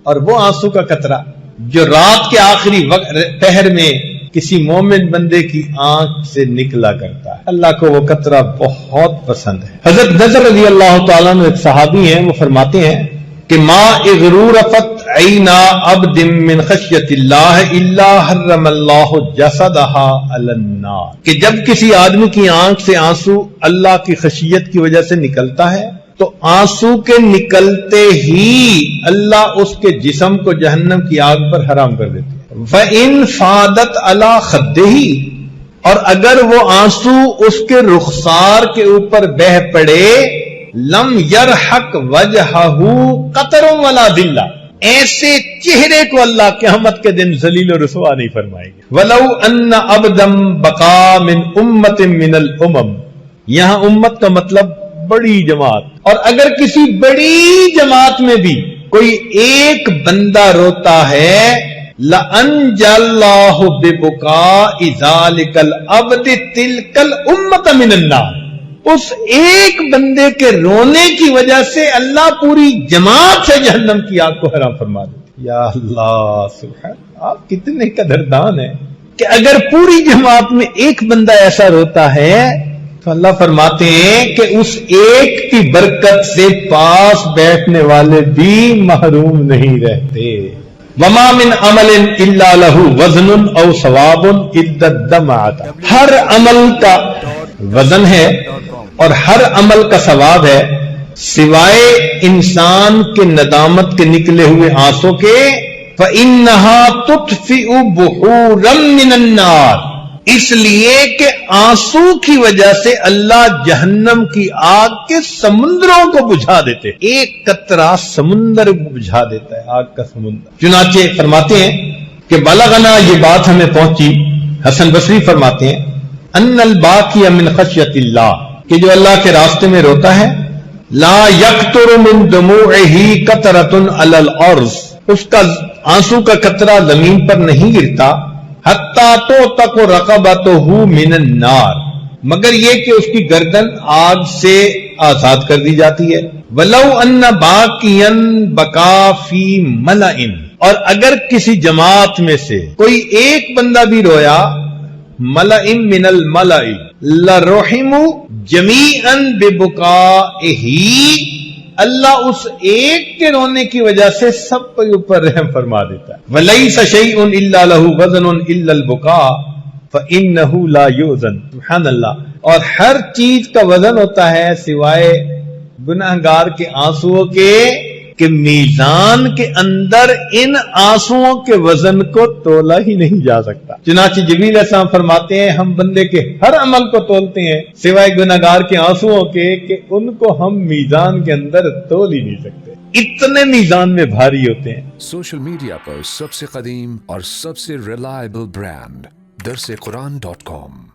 اور وہ آنسو کا قطرہ جو رات کے آخری پہر میں کسی مومن بندے کی آنکھ سے نکلا کرتا ہے، اللہ کو وہ قطرہ بہت پسند ہے۔ حضرت نذر رضی اللہ تعالیٰ عنہ ایک صحابی ہیں، وہ فرماتے ہیں کہ ما اغرورفت عینا عبد من خشیت اللہ الا حرم اللہ جسدها علی النار، کہ جب کسی آدمی کی آنکھ سے آنسو اللہ کی خشیت کی وجہ سے نکلتا ہے تو آنسو کے نکلتے ہی اللہ اس کے جسم کو جہنم کی آگ پر حرام کر دیتے ہیں۔ فَإِن فَادَتْ عَلَى خَدِّهِ، اور اگر وہ آنسو اس کے رخسار کے اوپر بہ پڑے، لم یرحق وجہہ قطر ولا ذلہ، ایسے چہرے کو اللہ قیامت کے دن ذلیل و رسوا نہیں فرمائے گے۔ وَلَوْ أَنَّ عَبْدًا بَقَى مِنْ أُمَّةٍ مِنَ الْأُمَمِ، یہاں امت کا مطلب بڑی جماعت، اور اگر کسی بڑی جماعت میں بھی کوئی ایک بندہ روتا ہے، لَأَنْجَى اللَّهُ بِبُكَاءِ ذَلِكَ الْعَبْدِ تِلْكَ الْأُمَّةَ مِنَ النَّارِ، اس ایک بندے کے رونے کی وجہ سے اللہ پوری جماعت سے جہنم کی آگ کو حرام فرما دیتے۔ یا اللہ سبحان، آپ کتنے قدردان ہیں کہ اگر پوری جماعت میں ایک بندہ ایسا روتا ہے تو اللہ فرماتے ہیں کہ اس ایک کی برکت سے پاس بیٹھنے والے بھی محروم نہیں رہتے۔ وما من عمل الا له وزن او ثواب الا الدمعة، ہر عمل کا وزن ہے اور ہر عمل کا ثواب ہے سوائے انسان کے ندامت کے نکلے ہوئے آنسوں کے۔ فإنها تطفئ بحورا من النار، اس لیے کہ آنسو کی وجہ سے اللہ جہنم کی آگ کے سمندروں کو بجھا دیتے، ایک قطرہ سمندر کو بجھا دیتا ہے، آگ کا سمندر۔ چنانچہ فرماتے ہیں کہ بلغنا، یہ بات ہمیں پہنچی، حسن بصری فرماتے ہیں ان الباقی من خشیت اللہ، کہ جو اللہ کے راستے میں روتا ہے، لا یقطر من دموعہ قطرۃ علی الارض، اس کا آنسو کا قطرہ زمین پر نہیں گرتا، حتیٰ تو تک رقبتہ من النار، مگر یہ کہ اس کی گردن آگ سے آزاد کر دی جاتی ہے۔ ولو ان باقیا بقا فی ملأ، اور اگر کسی جماعت میں سے کوئی ایک بندہ بھی رویا، ملأ من الملأ لرحموا جمیعا ببکائہ، اللہ اس ایک کے رونے کی وجہ سے سب کے اوپر رحم فرما دیتا ہے۔ وَلَيْسَ شَيْءٌ إِلَّا لَهُ وَزْنٌ إِلَّا الْبُكَاءُ فَإِنَّهُ لَا يُوزَنُ، سبحان اللہ، اور ہر چیز کا وزن ہوتا ہے سوائے گناہگار کے آنسوؤں کے، کہ میزان کے اندر ان آنسوؤں کے وزن کو تولا ہی نہیں جا سکتا۔ چنانچہ جبریل علیہ السلام فرماتے ہیں ہم بندے کے ہر عمل کو تولتے ہیں سوائے گناہگار کے آنسوؤں کے، کہ ان کو ہم میزان کے اندر تول ہی نہیں سکتے، اتنے میزان میں بھاری ہوتے ہیں۔ سوشل میڈیا پر سب سے قدیم اور سب سے ریلائبل برانڈ درسقرآن.com